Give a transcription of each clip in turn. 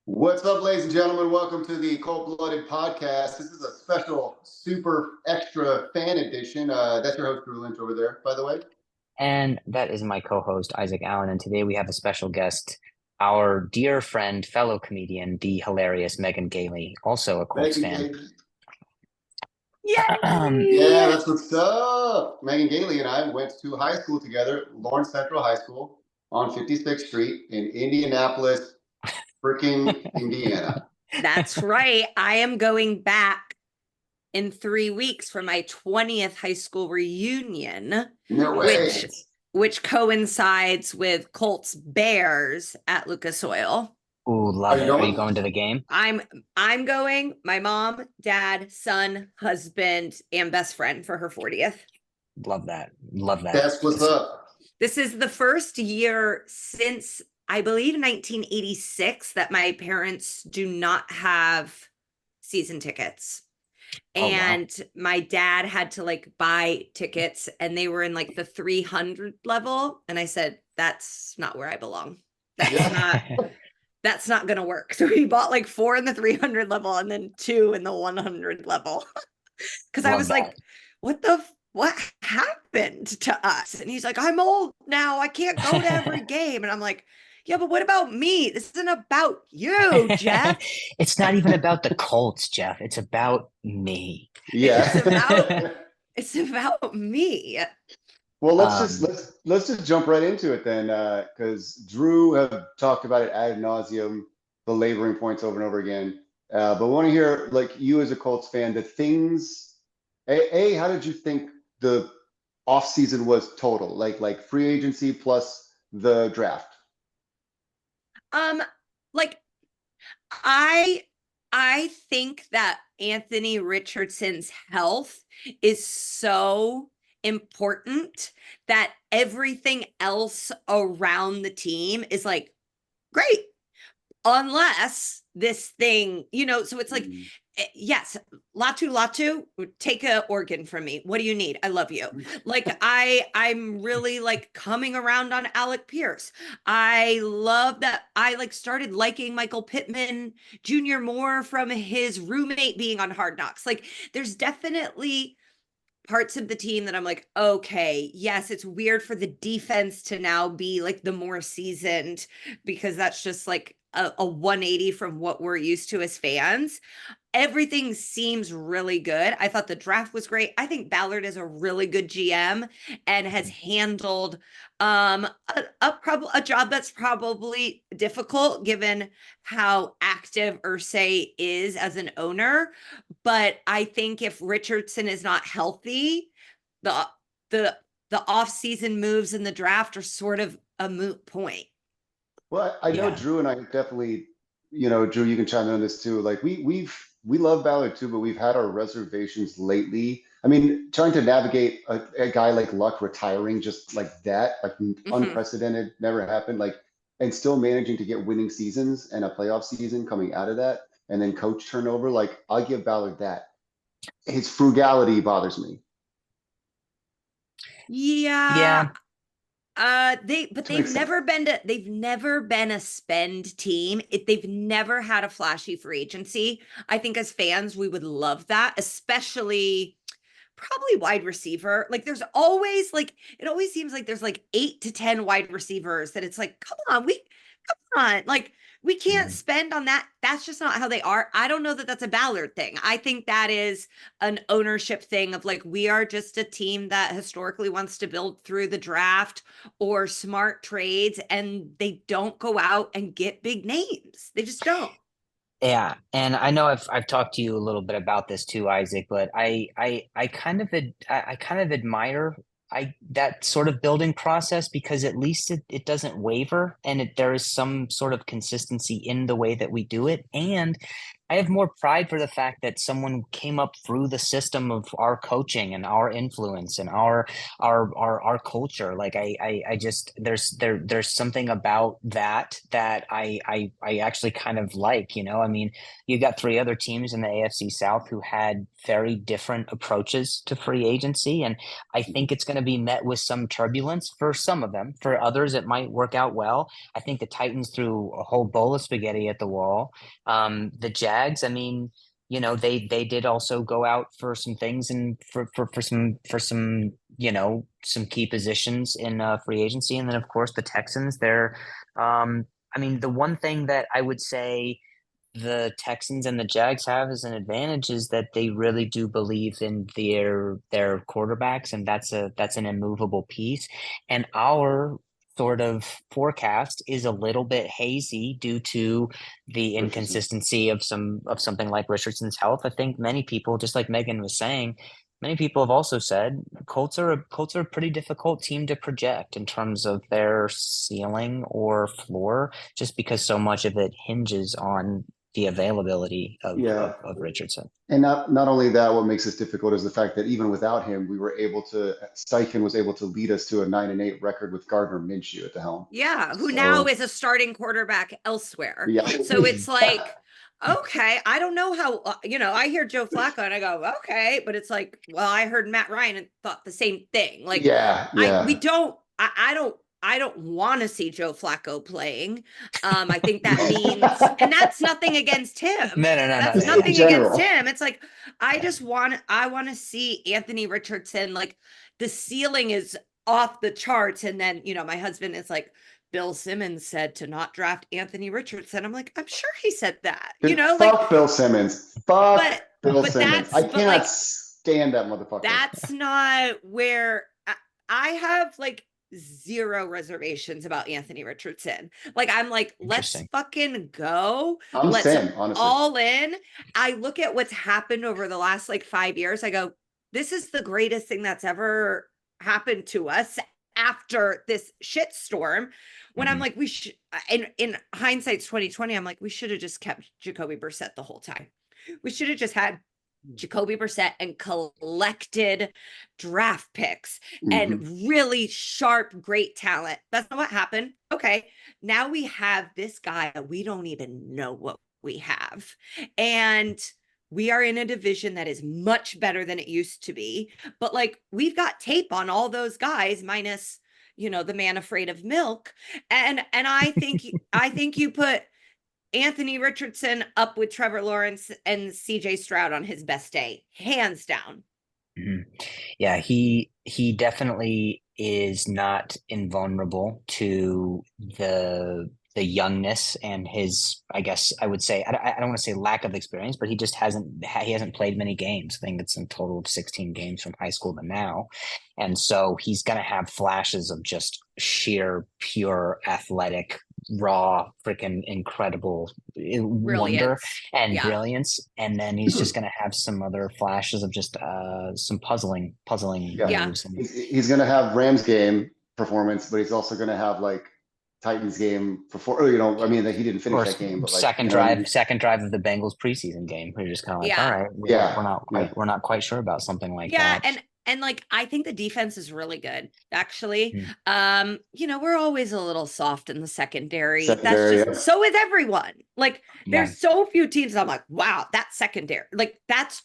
What's up, ladies and gentlemen? Welcome to the Cold-Blooded Podcast. This is a special, super extra fan edition. That's your host, Drew Lynch, over there, by the way. And that is my co-host, Isaac Allen. And today we have a special guest, our dear friend, fellow comedian, the hilarious Megan Gailey, also a Colts Megan fan. Gailey. Yeah, Yay! that's what's up. Megan Gailey and I went to high school together, Lawrence Central High School on 56th Street in Indianapolis, freaking Indiana. That's right. I am going back in 3 weeks for my 20th high school reunion, No way. which coincides with Colts Bears at Lucas Oil. Ooh, love Are it. you Are going? you going to the game? I'm going, my mom, dad, son, husband, and best friend for her 40th. Love that. Love that. That's what's up. This is the first year since, I believe, 1986 that my parents do not have season tickets. Oh, wow. And my dad had to buy tickets, and they were in the 300 level. And I said, that's not where I belong. That's not going to work. So he bought 4 in the 300 level and then 2 in the 100 level. Because I Love was that. like, what happened to us? And he's like, I'm old now. I can't go to every game. And I'm like, yeah, but what about me? This isn't about you, Jeff. It's not even about the Colts, Jeff. It's about me. Yeah. It's about me. Well, let's just jump right into it then, because Drew have talked about it ad nauseum, the laboring points over and over again. But I want to hear, you as a Colts fan, the things. How did you think the offseason was total? Like free agency plus the draft. I think that Anthony Richardson's health is so important that everything else around the team is great, unless this thing, so it's yes, Latu, take an organ from me. What do you need? I love you. I'm really coming around on Alec Pierce. I love that I started liking Michael Pittman Jr. more from his roommate being on Hard Knocks. There's definitely parts of the team that I'm okay, yes, it's weird for the defense to now be the more seasoned, because that's just a 180 from what we're used to as fans. Everything seems really good. I thought the draft was great. I think Ballard is a really good GM and has handled a job that's probably difficult given how active Irsay is as an owner. But I think if Richardson is not healthy, the off-season moves in the draft are sort of a moot point. Well, I know Yeah. Drew and I definitely, Drew, you can chime in on this too. We love Ballard too, but we've had our reservations lately. I mean, trying to navigate a guy like Luck retiring just like that, unprecedented, never happened, and still managing to get winning seasons and a playoff season coming out of that, and then coach turnover. I'll give Ballard that. His frugality bothers me. Yeah. Yeah. They've never been a spend team. They've never had a flashy free agency. I think as fans, we would love that, especially probably wide receiver. There's always it always seems like there's 8 to 10 wide receivers that it's come on, we can't spend on that. That's just not how they are. I don't know that that's a Ballard thing. I think that is an ownership thing of we are just a team that historically wants to build through the draft or smart trades, and they don't go out and get big names. They just don't. Yeah, and I know I've talked to you a little bit about this too, Isaac, but I kind of admire that sort of building process, because at least it doesn't waver, and there is some sort of consistency in the way that we do it. And I have more pride for the fact that someone came up through the system of our coaching and our influence and our culture. Like I just there's something about that I actually kind of like, you know. I mean, you got three other teams in the AFC South who had very different approaches to free agency, and I think it's going to be met with some turbulence for some of them. For others, it might work out well. I think the Titans threw a whole bowl of spaghetti at the wall. The Jags, I mean, you know, they did also go out for some things and for some you know, some key positions in free agency, and then of course the Texans. They're, I mean, the one thing that I would say the Texans and the Jags have as an advantage is that they really do believe in their quarterbacks, and that's an immovable piece. And our sort of forecast is a little bit hazy due to the Richardson. inconsistency of something like Richardson's health. I think many people, just like Megan was saying, many people have also said Colts are a pretty difficult team to project in terms of their ceiling or floor, just because so much of it hinges on the availability of Richardson. And not only that, what makes this difficult is the fact that even without him, we were able to, Steichen was able to lead us to a 9-8 record with Gardner Minshew at the helm. Yeah, who now is a starting quarterback elsewhere. Yeah. So it's like, okay, I don't know how, you know, I hear Joe Flacco and I go, okay, but it's like, well, I heard Matt Ryan and thought the same thing. Like, I don't want to see Joe Flacco playing. I think that means, and that's nothing against him. No. That's nothing against him. It's like, I want to see Anthony Richardson. Like, the ceiling is off the charts. And then, you know, my husband is like, Bill Simmons said to not draft Anthony Richardson. I'm like, I'm sure he said that. Dude, you know, fuck like Bill Simmons. Fuck Bill Simmons. I cannot like, stand that motherfucker. That's not where I have like zero reservations about Anthony Richardson. Like, I'm like, let's fucking go. Let's honestly. All in. I look at what's happened over the last like 5 years. I go, this is the greatest thing that's ever happened to us after this shitstorm. When I'm like, we should, in hindsight's 2020, I'm like, we should have just kept Jacoby Brissett the whole time. We should have just had Jacoby Brissett and collected draft picks and really sharp, great talent. That's not what happened. Okay, now we have this guy. We don't even know what we have. And we are in a division that is much better than it used to be. But like, we've got tape on all those guys, minus, you know, the man afraid of milk. And I think you put Anthony Richardson up with Trevor Lawrence and CJ Stroud on his best day, hands down. Yeah, he definitely is not invulnerable to the youngness and his, I guess I would say, I don't want to say lack of experience, but he just hasn't played many games. I think it's a total of 16 games from high school to now. And so he's going to have flashes of just sheer, pure, athletic, raw, freaking incredible wonder and brilliance. And then he's just going to have some other flashes of just some puzzling moves. He's going to have Rams game performance, but he's also going to have like Titans game before, you know, I mean, that he didn't finish that game, but like, second drive of the Bengals preseason game. We're just kind of like, all right, we're not quite sure about something like that. And like, I think the defense is really good, actually. You know, we're always a little soft in the secondary. That's just, so is everyone. Like, there's so few teams I'm like, wow, that secondary, like, that's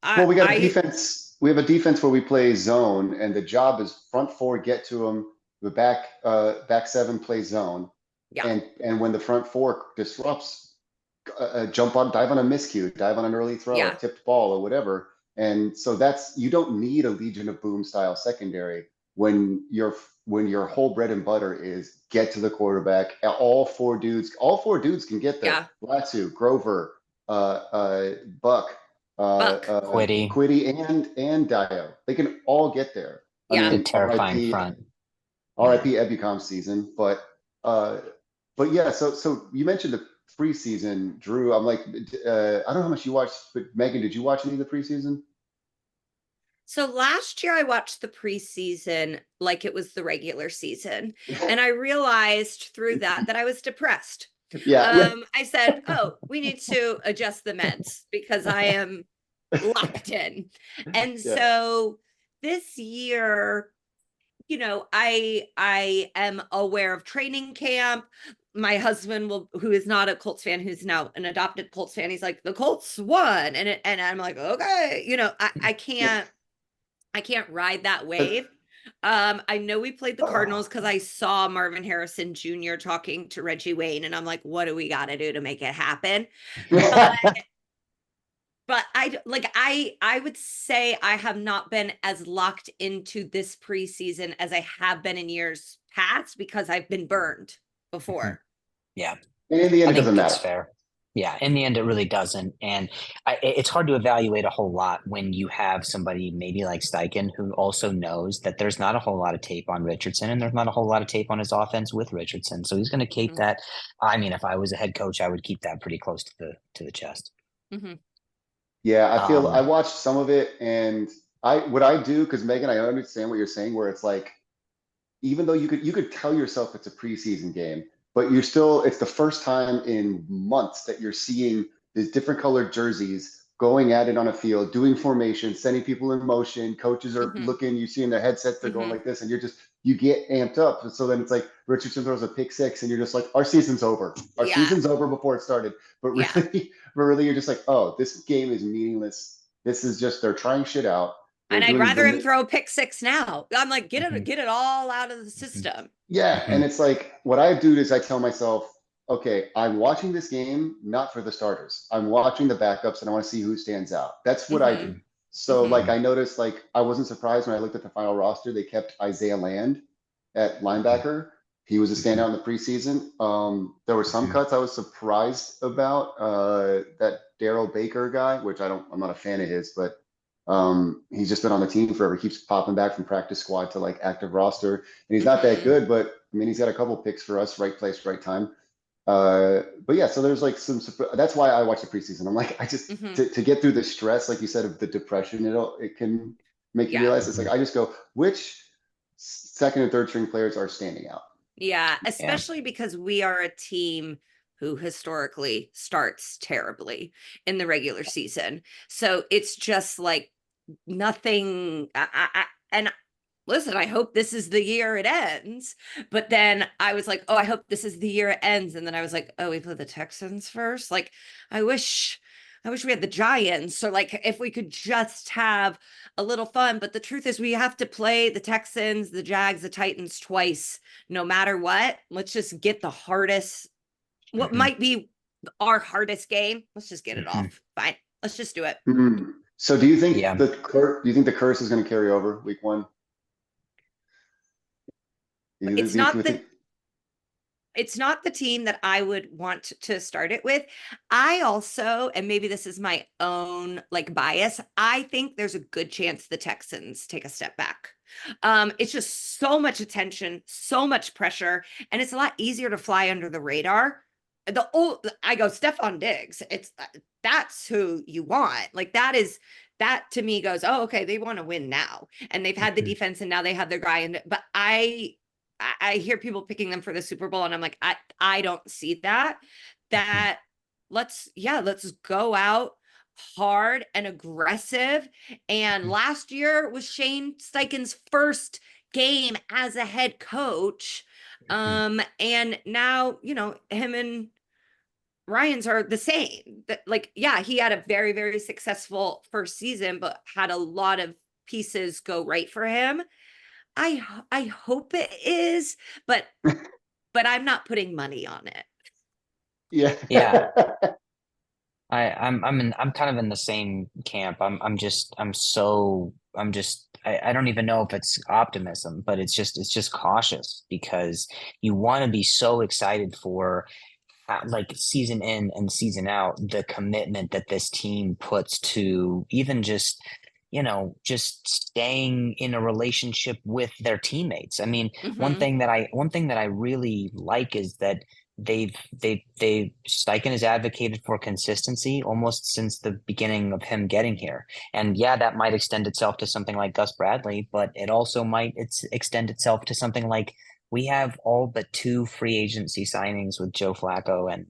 well, we got a defense. We have a defense where we play zone, and the job is front four, get to them. The back seven play zone, and when the front four disrupts, jump on, dive on a miscue, dive on an early throw, a tipped ball, or whatever. And so you don't need a Legion of Boom style secondary when your whole bread and butter is get to the quarterback. All four dudes can get there. Latu, Grover, Buck, Quiddy, and Dio. They can all get there. I mean, terrifying front. RIP Ebukam season, but yeah. So you mentioned the preseason, Drew. I'm like, I don't know how much you watched, but Megan, did you watch any of the preseason? So last year I watched the preseason like it was the regular season, and I realized through that I was depressed Yeah. I said, oh, we need to adjust the meds because I am locked in. And Yeah. so this year, I am aware of training camp. My husband who is not a Colts fan, who's now an adopted Colts fan, he's like, the Colts won. And I'm like, okay, I can't ride that wave. I know we played the Cardinals because I saw Marvin Harrison Jr. talking to Reggie Wayne, and I'm like, what do we got to do to make it happen? But I would say I have not been as locked into this preseason as I have been in years past because I've been burned before. Yeah. And in the end, I it think doesn't that's matter. fair. Yeah, in the end, it really doesn't. And it's hard to evaluate a whole lot when you have somebody maybe like Steichen who also knows that there's not a whole lot of tape on Richardson and there's not a whole lot of tape on his offense with Richardson. So he's going to keep that. I mean, if I was a head coach, I would keep that pretty close to the chest. Yeah, I watched some of it, and what I do, because Megan, I understand what you're saying, where it's like, even though you could tell yourself it's a preseason game, but it's the first time in months that you're seeing these different colored jerseys going at it on a field, doing formation, sending people in motion. Coaches are looking, you see in their headsets, they're going like this, and you get amped up. So then it's like Richardson throws a pick six, and you're just like, our season's over. Our season's over before it started. But really, you're just like, oh, this game is meaningless. This is just, they're trying shit out. And I'd rather him throw a pick six now. I'm like, get it all out of the system. Yeah. And it's like, what I do is I tell myself, okay, I'm watching this game, not for the starters. I'm watching the backups and I want to see who stands out. That's what I do. So like, I noticed, like, I wasn't surprised when I looked at the final roster, they kept Isaiah Land at linebacker. He was a standout in the preseason. There were some cuts I was surprised about. That Daryl Baker guy, which I'm not a fan of his, but he's just been on the team forever. He keeps popping back from practice squad to like active roster, and he's not that good, but I mean, he's got a couple picks for us, right place, right time. But yeah, so there's like that's why I watch the preseason. I'm like, I just to get through the stress, like you said, of the depression, it can make you realize it's like, I just go, which second and third string players are standing out? Yeah, especially because we are a team who historically starts terribly in the regular season. So it's just like nothing. And listen, I hope this is the year it ends. But then I was like, oh, I hope this is the year it ends. And then I was like, oh, we play the Texans first. Like, I wish we had the Giants, or like if we could just have a little fun. But the truth is we have to play the Texans, the Jags, the Titans twice, no matter what. Let's just get the hardest, what might be our hardest game. Let's just get it off. Fine. Let's just do it. So do you think the curse is going to carry over week one? It's not the team that I would want to start it with. I also, and maybe this is my own like bias, I think there's a good chance the Texans take a step back. It's just so much attention, so much pressure, and it's a lot easier to fly under the radar. I go Stephon Diggs. That's who you want. Like that to me goes, oh, okay, they want to win now, and they've had the defense, and now they have their guy. But I hear people picking them for the Super Bowl, and I'm like, I don't see that. Let's go out hard and aggressive. And last year was Shane Steichen's first game as a head coach. And now, him and Ryan's are the same. He had a very, very successful first season, but had a lot of pieces go right for him. I hope it is, but I'm not putting money on it. Yeah. I'm kind of in the same camp. I don't even know if it's optimism, but it's just cautious, because you want to be so excited for like season in and season out, the commitment that this team puts to even just staying in a relationship with their teammates. I mean, one thing that I really like is that Steichen has advocated for consistency almost since the beginning of him getting here. And yeah, that might extend itself to something like Gus Bradley, but it also might extend itself to something like we have all but 2 free agency signings with Joe Flacco and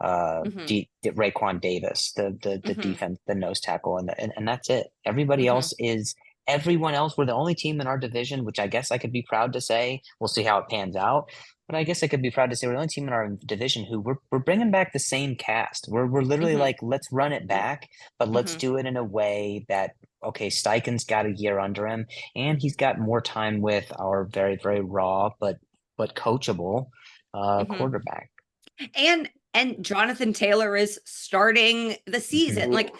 Mhm, Raekwon Davis, the mhm, defense, the nose tackle, and that's it. Everybody mhm. else is everyone else. We're the only team in our division, which I guess I could be proud to say. We'll see how it pans out. But I guess I could be proud to say we're the only team in our division who we're bringing back the same cast. We're literally Mhm, like, let's run it back, but let's mhm, do it in a way that, okay, Steichen's got a year under him, and he's got more time with our very, very raw but coachable mhm. quarterback. And Jonathan Taylor is starting the Mhm. season. Like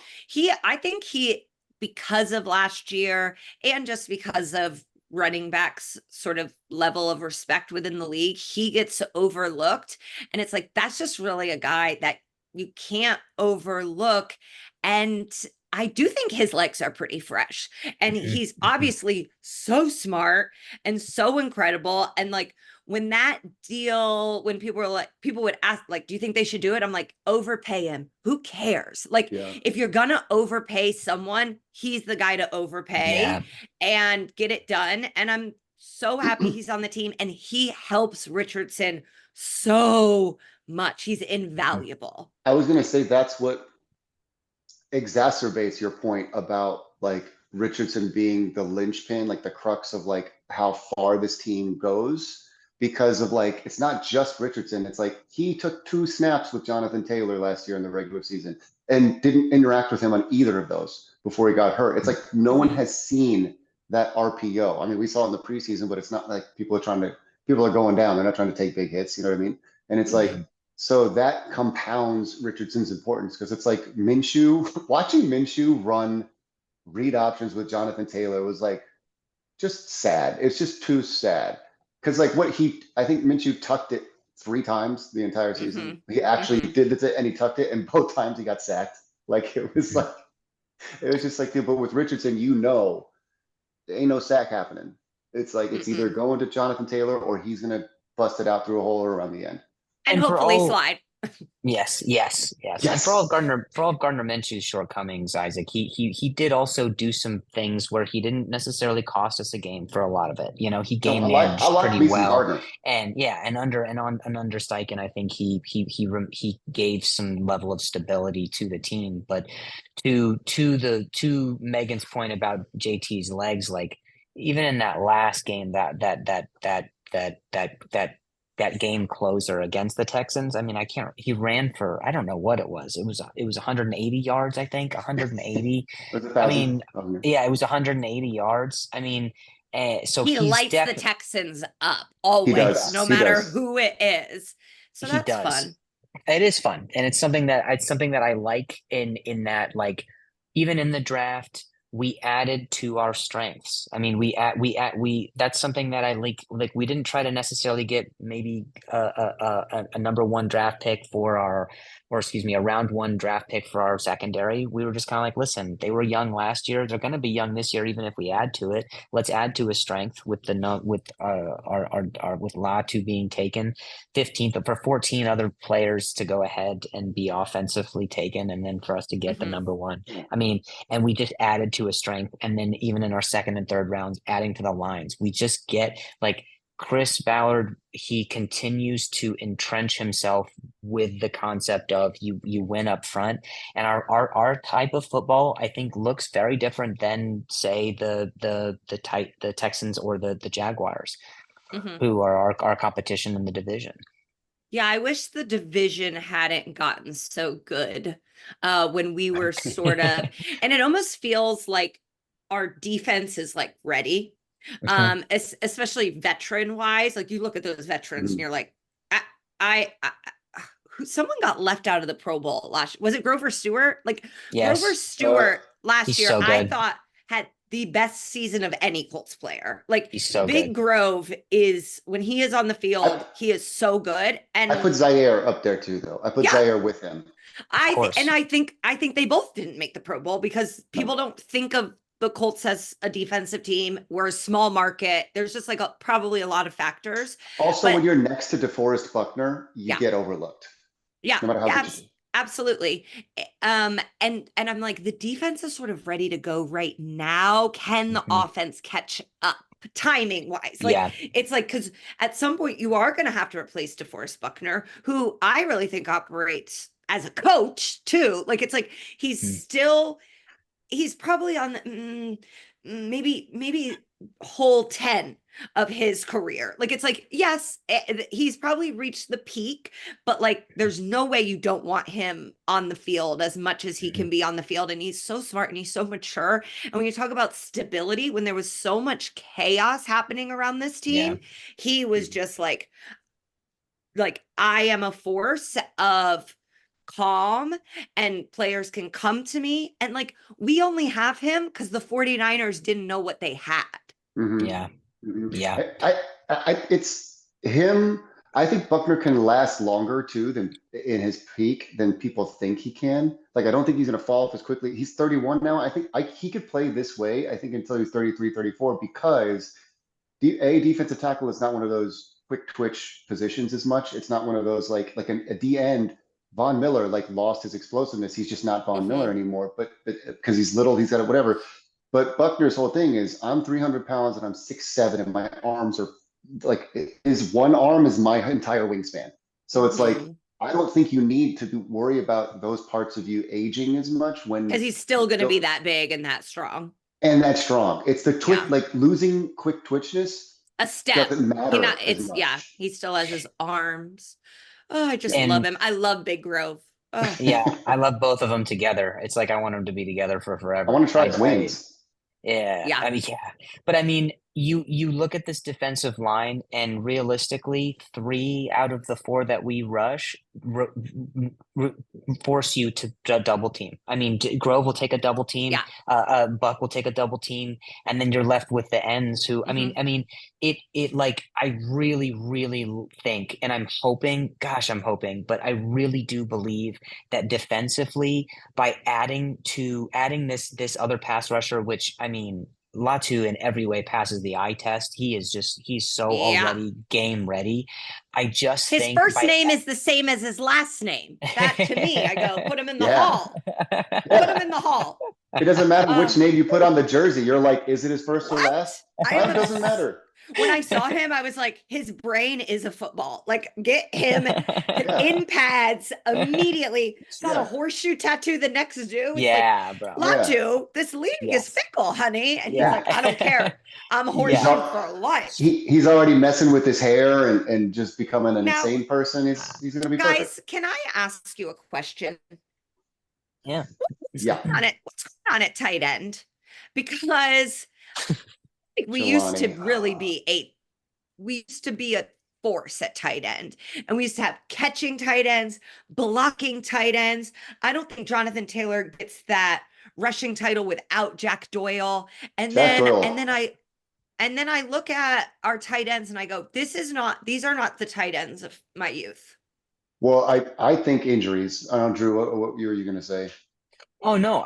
I think he, because of last year and just because of running backs sort of level of respect within the league, he gets overlooked. And it's like, that's just really a guy that you can't overlook. And I do think his legs are pretty fresh. And Mhm. he's Mhm. obviously so smart and so incredible. And like, when that deal, when people would ask, like, do you think they should do it? I'm like, overpay him. Who cares? Like, Yeah. if you're gonna overpay someone, he's the guy to overpay Yeah. and get it done. And I'm so happy he's on the team, and he helps Richardson so much. He's Mhm. invaluable. I was gonna say that's what exacerbates your point about like Richardson being the linchpin, like the crux of like how far this team goes. Because of like, it's not just Richardson. It's like he took 2 snaps with Jonathan Taylor last year in the regular season and didn't interact with him on either of those before he got hurt. It's like no one Mhm. has seen that RPO. I mean, we saw it in the preseason, but it's not like people are going down. They're not trying to take big hits. You know what I mean? And it's like, Mhm. so that compounds Richardson's importance because it's like Minshew, watching Minshew run read options with Jonathan Taylor was like just sad. It's just too sad. Because like I think Minshew tucked it 3 times the entire season. Mhm. He actually Mhm. did it and he tucked it, and both times he got sacked. Like it was just like, but with Richardson, there ain't no sack happening. It's like it's either Mhm. going to Jonathan Taylor or he's gonna bust it out through a hole or around the end. And And for hopefully all slide. Yes. And Yes. For all of Gardner Minshew's shortcomings, Isaac, he did also do some things where he didn't necessarily cost us a game for a lot of it. You know, he No, game I managed like pretty me some well. Gardner. And yeah, and under Steichen, I think he gave some level of stability to the team. But to Megan's point about JT's legs, like even in that last game, that game closer against the Texans. I mean, he ran for, I don't know what it was. It was 180 yards, I think, 180. Was it I 1,000? mean, yeah, it was 180 yards. I mean, so He he's lights the definitely, Texans up He always, does. no He matter does. who it is. So he that's does. fun. It is fun, and it's something that I like in that, like, even in the draft we added to our strengths. I mean, we that's something that I like. We didn't try to necessarily get maybe a number one draft pick for our, or excuse me, a round one draft pick for our secondary. We were just kind of like, listen, they were young last year, they're going to be young this year, even if we add to it. Let's add to a strength with the no with our with Latu being taken 15th, for 14 other players to go ahead and be offensively taken, and then for us to get the Mhm. number one. I mean, and we just added to a strength, and then even in our second and third rounds, adding to the lines, we just get like Chris Ballard. He continues to entrench himself with the concept of you win up front, and our type of football, I think, looks very different than, say, the Texans or the Jaguars, Mhm. who are our competition in the division. Yeah, I wish the division hadn't gotten so good when we were sort of, and it almost feels like our defense is like ready, Mhm. especially veteran wise. Like you look at those veterans and Mhm. you're like, I someone got left out of the Pro Bowl last. Was it Grover Stewart? Like Grover Yes, Uh, Stewart last he's year, so I good. thought had the best season of any Colts player. Like He's so Big good. Grove is, when he is on the I field, he is so good. I And put Zaire up there too, though. I put yeah, Zaire with him. Of I think, and course. I think they both didn't make the Pro Bowl because No. people don't think of the Colts as a defensive team. We're a small market. There's just like probably a lot of factors, Also, but when you're next to DeForest Buckner, you yeah, get overlooked, yeah, no matter how yeah, good you do. absolutely. And I'm like, the defense is sort of ready to go right now. Can the Mhm. offense catch up? timing wise. Like, Yeah. it's like, because at some point you are going to have to replace DeForest Buckner, who I really think operates as a coach too. Like, it's like he's probably on the maybe whole 10 of his career. Like, it's like, yes, he's probably reached the peak, but like there's no way you don't want him on the field as much as he can be on the field. And he's so smart and he's so mature. And when you talk about stability, when there was so much chaos happening around this team, he was just like I am a force of calm, and players can come to me. And like, we only have him because the 49ers didn't know what they had. Yeah. Yeah. It's him. I think Buckner can last longer too than in his peak than people think he can. Like, I don't think he's going to fall off as quickly. He's 31 now. I think he could play this way, I think, until he's 33, 34, because defensive tackle is not one of those quick twitch positions as much. It's not one of those like a D end. Von Miller like lost his explosiveness. He's just not Von Miller anymore, but because he's little, he's got it, whatever. But Buckner's whole thing is, I'm 300 pounds and I'm 6'7", and my arms are like, his one arm is my entire wingspan. So it's like, I don't think you need to worry about those parts of you aging as much because he's still going to be that big and that strong. And that's strong. It's the twitch, like losing quick twitchness. A step. Doesn't matter. He still has his arms. Oh, I just love him. I love Big Grove. Oh. Yeah, I love both of them together. It's like I want them to be together for forever. I want to try wings. Yeah. I mean, but I mean, you look at this defensive line, and realistically, 3 out of the 4 that we rush force you to double team. I mean, Grove will take a double team. Buck will take a double team, and then you're left with the ends who, I mean, it like, I really, really think, and I'm hoping, but I really do believe that defensively, by adding this other pass rusher, which, I mean, Latu in every way passes the eye test. He's so already game ready. I just his think first name is the same as his last name. That, to me, I go, put him in the hall. Put him in the hall. It doesn't matter which name you put on the jersey. You're like, is it his first or last? It doesn't matter. When I saw him, I was like, his brain is a football. Like, get him in pads immediately. Got a horseshoe tattoo the next dude. Bro. Latu, this league is fickle, honey. And he's like, I don't care. I'm horseshoe for life. He's already messing with his hair and just becoming an insane person. He's going to be guys, perfect. Can I ask you a question? Yeah. What's going on at tight end? Because we used to really be a force at tight end, and we used to have catching tight ends, blocking tight ends. I don't think Jonathan Taylor gets that rushing title without Jack Doyle. And then I look at our tight ends and I go, these are not the tight ends of my youth. Well, I think injuries. I don't know, Drew, what were you going to say? Oh no,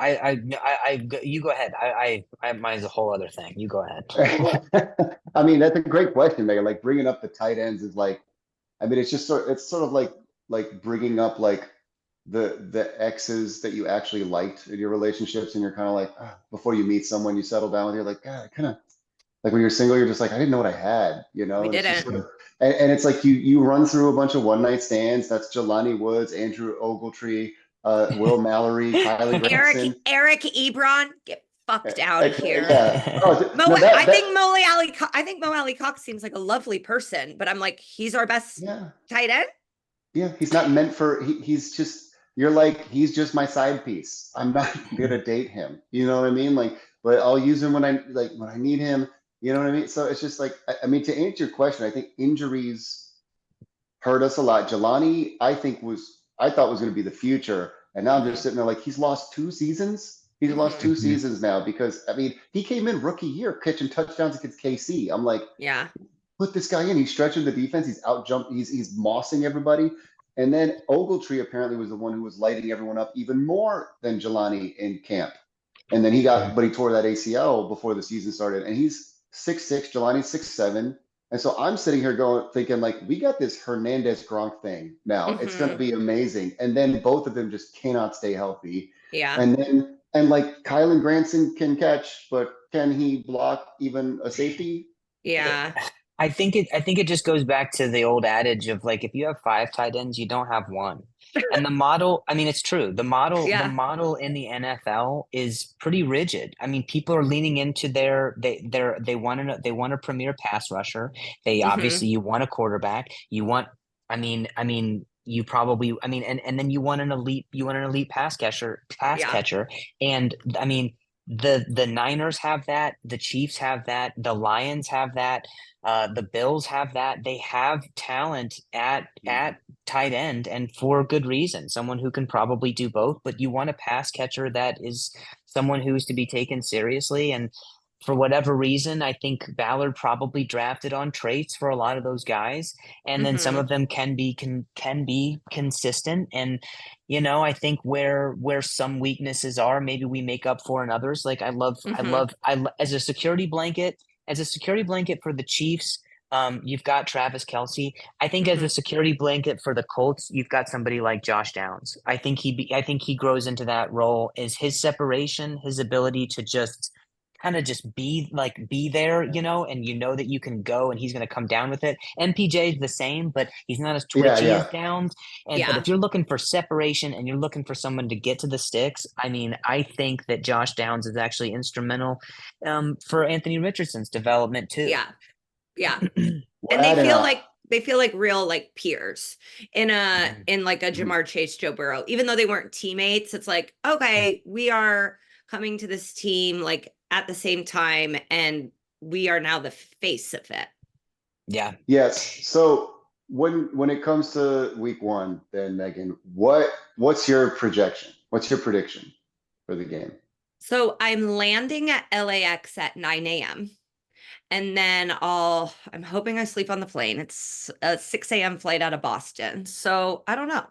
you go ahead. I mine's a whole other thing. You go ahead. I mean, that's a great question, Megan. Like, bringing up the tight ends is like, I mean, it's sort of like bringing up like the exes that you actually liked in your relationships, and you're kind of like, before you meet someone, you settle down with, you're like, God, I kind of like, when you're single, you're just like, I didn't know what I had, you know. We didn't. Sort of, and it's like you run through a bunch of one night stands. That's Jelani Woods, Andrew Ogletree, Will Mallory, Kylie Granson, Eric Ebron, get fucked out of here. Yeah. I think Mo Alley Cox seems like a lovely person, but I'm like, he's our best tight end. Yeah, he's not meant for. He's just. You're like, he's just my side piece. I'm not gonna date him. You know what I mean? Like, but I'll use him when I need him. You know what I mean? So it's just like, I mean, to answer your question, I think injuries hurt us a lot. Jelani, I thought was going to be the future. And now I'm just sitting there like, he's lost 2 seasons. He's lost 2 seasons now because, I mean, he came in rookie year catching touchdowns against KC. I'm like, put this guy in. He's stretching the defense. He's he's mossing everybody. And then Ogletree apparently was the one who was lighting everyone up even more than Jelani in camp. And then he tore that ACL before the season started. And he's 6'6", Jelani's 6'7". And so I'm sitting here thinking like, we got this Hernandez Gronk thing now. It's going to be amazing. And then both of them just cannot stay healthy. Yeah. And like Kylan Granson can catch, but can he block even a safety? Yeah. I think it just goes back to the old adage of like, if you have five tight ends, you don't have one. And the model, I mean, it's true. The Yeah. model in the NFL is pretty rigid. I mean, people are leaning into they want a premier pass rusher. They Hmm. obviously, you want a quarterback. You want, you probably, and then you want an elite pass Yeah. catcher. And I mean, the Niners have that, the Chiefs have that, the Lions have that. The Bills have that. They have talent at tight end, and for good reason. Someone who can probably do both, but you want a pass catcher that is someone who's to be taken seriously. And for whatever reason, I think Ballard probably drafted on traits for a lot of those guys, and then some Hmm. of them can be consistent. And I think where some weaknesses are, maybe we make up for in others. Like Hmm. as a security blanket. As a security blanket for the Chiefs, you've got Travis Kelce. I think as Hmm. a security blanket for the Colts, you've got somebody like Josh Downs. I think he grows into that role. Is his separation, his ability to just kind of just be there, and that you can go and he's going to come down with it. MPJ is the same, but he's not as Yeah, twitchy as yeah. Downs. But Yeah. if you're looking for separation and you're looking for someone to get to the sticks, I mean, I think that Josh Downs is actually instrumental for Anthony Richardson's development too. Yeah. Yeah. We're And they adding feel a like real like peers Mhm. in like a Mhm. Jamar Chase, Joe Burrow. Even though they weren't teammates, it's like, okay, we are coming to this team like at the same time, and we are now the face of it. Yeah. Yes. So when it comes to week one, then Megan, what's your projection? What's your prediction for the game? So I'm landing at LAX at 9 a.m. And then I'm hoping I sleep on the plane. It's a 6 a.m. flight out of Boston. So I don't know.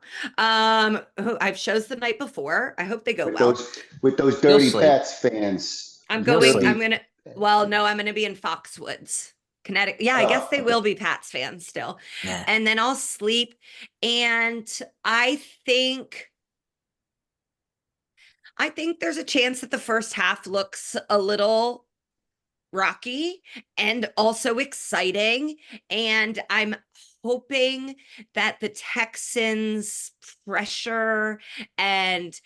I've shows the night before. I hope they go With well. those You'll dirty sleep. Pats fans. I'm You'll going, sleep. I'm gonna, well, no, I'm gonna be in Foxwoods, Connecticut. Yeah, I guess they Okay. will be Pats fans still. Yeah. And then I'll sleep. And I think I think there's a chance that the first half looks a little rocky and also exciting. And I'm hoping that the Texans pressure and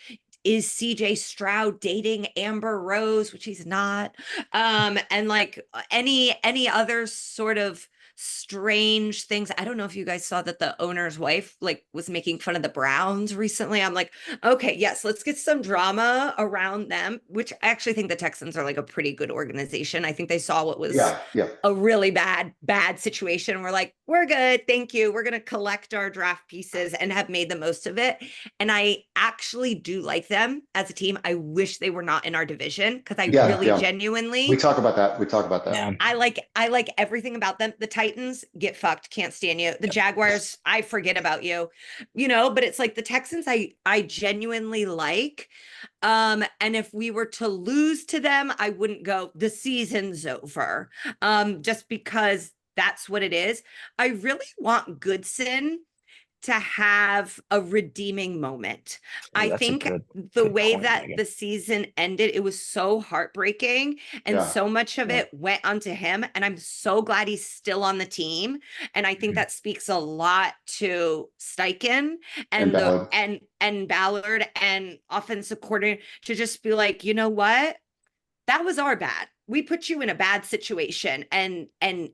is CJ Stroud dating Amber Rose, which he's not, and like any other sort of strange things. I don't know if you guys saw that the owner's wife like was making fun of the Browns recently. I'm like, okay, yes, let's get some drama around them, which I actually think the Texans are like a pretty good organization. I think they saw what was Yeah, yeah. a really bad situation. We're like, we're good. Thank you. We're going to collect our draft pieces and have made the most of it. And I actually do like them as a team. I wish they were not in our division because I Yeah, really yeah. We genuinely talk about that. We talk about that. Yeah. I like everything about them. The Titans get fucked, can't stand you. The Jaguars, I forget about you. But it's like the Texans I genuinely like. And if we were to lose to them, I wouldn't go, the season's over. Just because that's what it is. I really want Goodson to have a redeeming moment. Ooh, I that's a think the good way point, that Megan. the season ended, it was so heartbreaking and Yeah, so much of yeah. it went onto him. And I'm so glad he's still on the team. And I think Mhm. that speaks a lot to Steichen And and Ballard. and Ballard and offensive coordinator to just be like, you know what? That was our bad. We put you in a bad situation and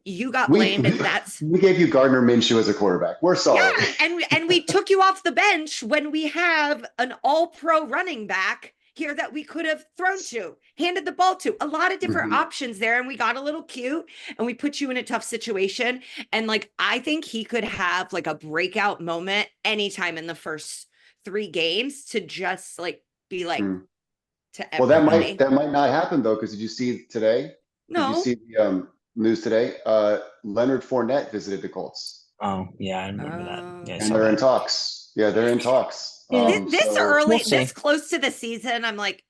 you got We blamed, we, and that's we gave you Gardner Minshew as a quarterback. We're yeah, sorry. and we took you off the bench when we have an all-pro running back here that we could have thrown to, handed the ball to, a lot of different Mhm. options there, and we got a little cute and we put you in a tough situation. And like I think he could have like a breakout moment anytime in the first 3 games to just like be like Mm. to Well, everybody. that might not happen though, because did you see today? Did you No. see the news today? Leonard Fournette visited the Colts, Oh, yeah, I remember that. Yeah, I and saw they're in that. talks. Yeah, they're in talks. Yeah, This So we'll early, this see. close to the season, I'm like,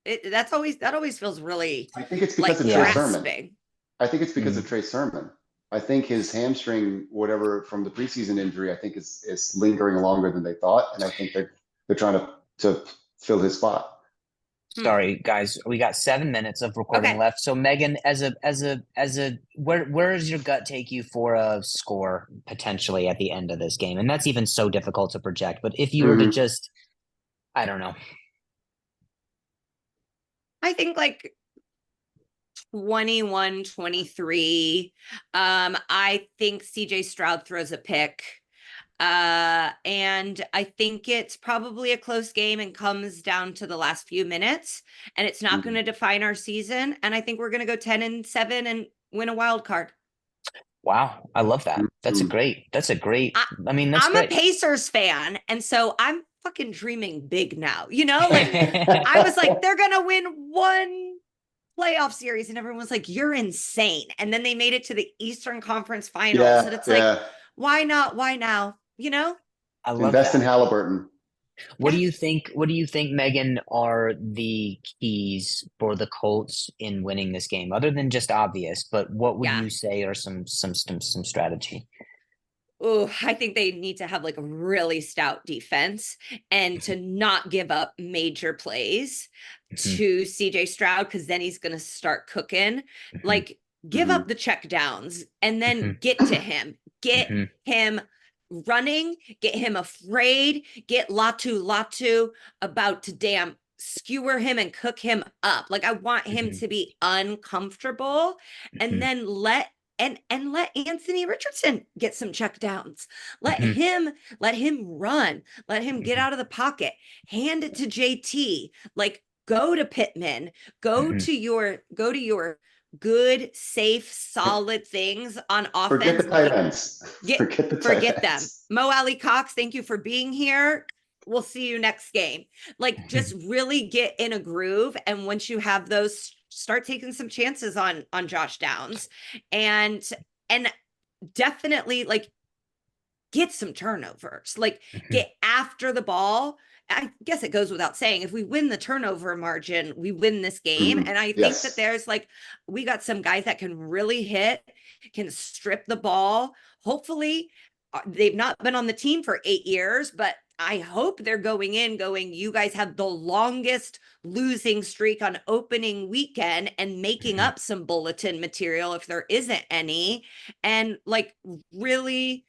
that always feels really I think it's because like of Trey Yeah. Sermon. grasping. I think it's because of Mm. Trey Sermon. I think his hamstring, whatever from the preseason injury, I think is lingering longer than they thought, and I think they're trying to fill his spot. Sorry, guys, we got 7 minutes of recording Okay. left. So Megan, where does your gut take you for a score potentially at the end of this game? And that's even so difficult to project. But if you were to just, I don't know. I think like 21-23. I think CJ Stroud throws a pick. And I think it's probably a close game and comes down to the last few minutes, and it's not going to define our season. And I think we're going to go 10-7 and win a wild card. Wow, I love that. That's great. I mean, that's I'm great. a Pacers fan, and so I'm fucking dreaming big now. You know, like I was like, they're going to win one playoff series, and everyone's like, you're insane. And then they made it to the Eastern Conference Finals, and it's like, why not? Why now? You know, I love invest that. in Halliburton. What do you think, Megan, are the keys for the Colts in winning this game? Other than just obvious, but what would you say are some strategy? Oh, I think they need to have like a really stout defense and to not give up major plays to CJ Stroud, because then he's going to start cooking. Like, give up the check downs and then get to him. Get him running, get him afraid, get Latu about to damn skewer him and cook him up. Like, I want him to be uncomfortable, and then let Anthony Richardson get some check downs. Let him run. Let him get out of the pocket. Hand it to JT. Like, go to Pittman. Go to your good, safe, solid things on offense. Forget the tight ends. Forget them. Mo Ali Cox, thank you for being here. We'll see you next game. Like, just really get in a groove. And once you have those, start taking some chances on Josh Downs, and definitely like get some turnovers, like get after the ball. I guess it goes without saying, if we win the turnover margin, we win this game. And I think that there's like, we got some guys that can really hit, can strip the ball. Hopefully they've not been on the team for 8 years, but I hope they're going, you guys have the longest losing streak on opening weekend, and making up some bulletin material if there isn't any. And like, really,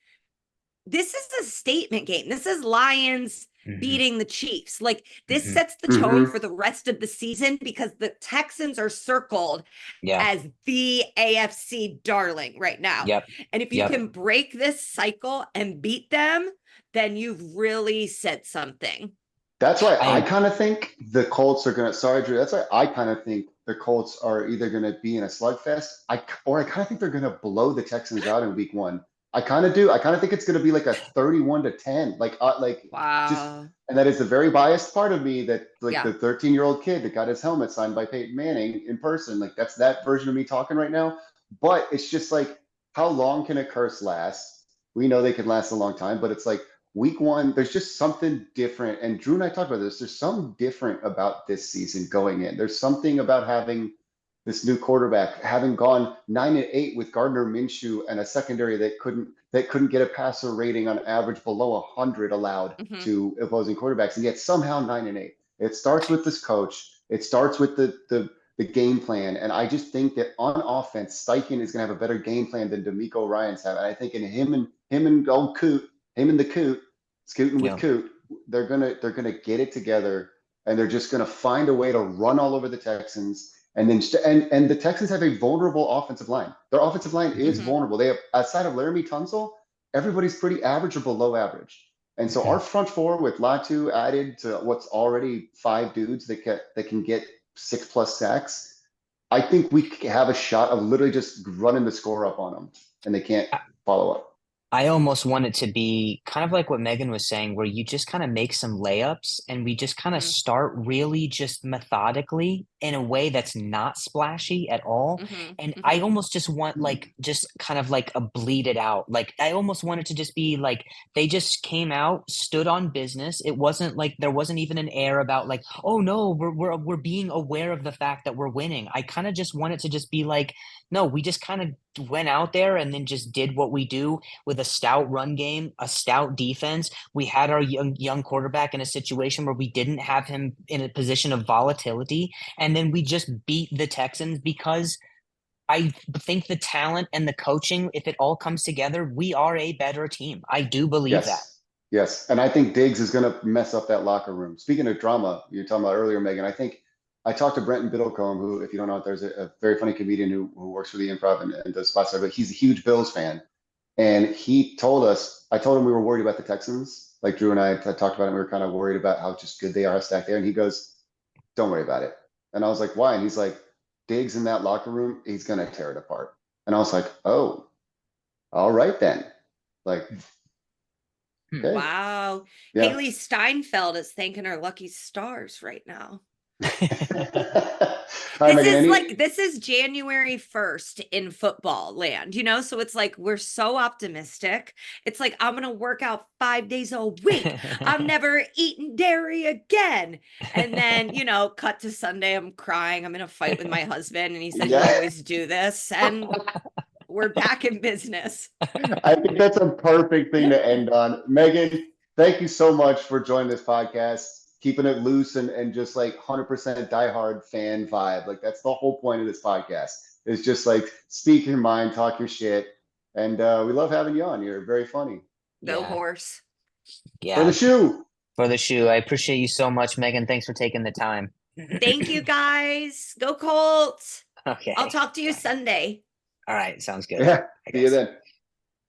this is a statement game. This is Lions beating the Chiefs. Like, this sets the tone for the rest of the season, because the Texans are circled as the AFC darling right now. And if you can break this cycle and beat them, then you've really said something. That's why I kind of think the Colts are going to, sorry, Drew, that's why I kind of think the Colts are either going to be in a slugfest, or I kind of think they're going to blow the Texans out in week 1. I kind of do. I kind of think it's going to be like a 31-10, wow. And that is the very biased part of me, that like the 13-year-old kid that got his helmet signed by Peyton Manning in person. Like, that's that version of me talking right now. But it's just like, how long can a curse last? We know they can last a long time, but it's like week 1, there's just something different. And Drew and I talked about this. There's something different about this season going in. There's something about having this new quarterback, having gone 9-8 with Gardner Minshew and a secondary that couldn't get a passer rating on average below 100 allowed to opposing quarterbacks, and yet somehow 9-8. It starts with this coach. It starts with the game plan, and I just think that on offense, Steichen is going to have a better game plan than DeMeco Ryans have. And I think in him and old Coot, scooting with Coot, they're gonna get it together, and they're just gonna find a way to run all over the Texans. And then and the Texans have a vulnerable offensive line. Their offensive line is vulnerable. They have, outside of Laramie Tunsil, everybody's pretty average or below average. And so our front four with Latu added to what's already 5 dudes that can get 6+ sacks, I think we have a shot of literally just running the score up on them, and they can't follow up. I almost want it to be kind of like what Megan was saying, where you just kind of make some layups and we just kind of start really just methodically in a way that's not splashy at all. And I almost just want just kind of like a bleed it out. Like, I almost want it to just be like, they just came out, stood on business. It wasn't like, there wasn't even an air about like, oh no, we're being aware of the fact that we're winning. I kind of just want it to just be like, no, we just kind of went out there and then just did what we do with a a stout run game, a stout defense. We had our young quarterback in a situation where we didn't have him in a position of volatility. And then we just beat the Texans because I think the talent and the coaching, if it all comes together, we are a better team. I do believe that. Yes. And I think Diggs is going to mess up that locker room. Speaking of drama, you were talking about earlier, Megan, I think I talked to Brenton Biddlecombe, who, if you don't know, there's a very funny comedian who works for the Improv and does spots there, but he's a huge Bills fan. And he told us, I told him we were worried about the Texans. Like Drew and I had talked about it. We were kind of worried about how just good they are stacked there. And he goes, don't worry about it. And I was like, why? And he's like, Diggs in that locker room, he's going to tear it apart. And I was like, oh, all right then. Like, okay. Wow. Yeah. Haley Steinfeld is thanking her lucky stars right now. All right, Megan, This is January 1st in football land, so it's like we're so optimistic. It's like I'm gonna work out 5 days a week. I'm never eating dairy again. And then, cut to Sunday, I'm crying. I'm in a fight with my husband, and he said, you always do this. And we're back in business. I think that's a perfect thing to end on. Megan, thank you so much for joining this podcast, keeping it loose and just like 100% diehard fan vibe. Like that's the whole point of this podcast. It's just like speak your mind, talk your shit. And we love having you on. You're very funny. Go horse. Yeah. For the shoe. For the shoe. I appreciate you so much, Megan. Thanks for taking the time. Thank you, guys. Go Colts. Okay. I'll talk to you Sunday. All right. Sounds good. Yeah. See you then.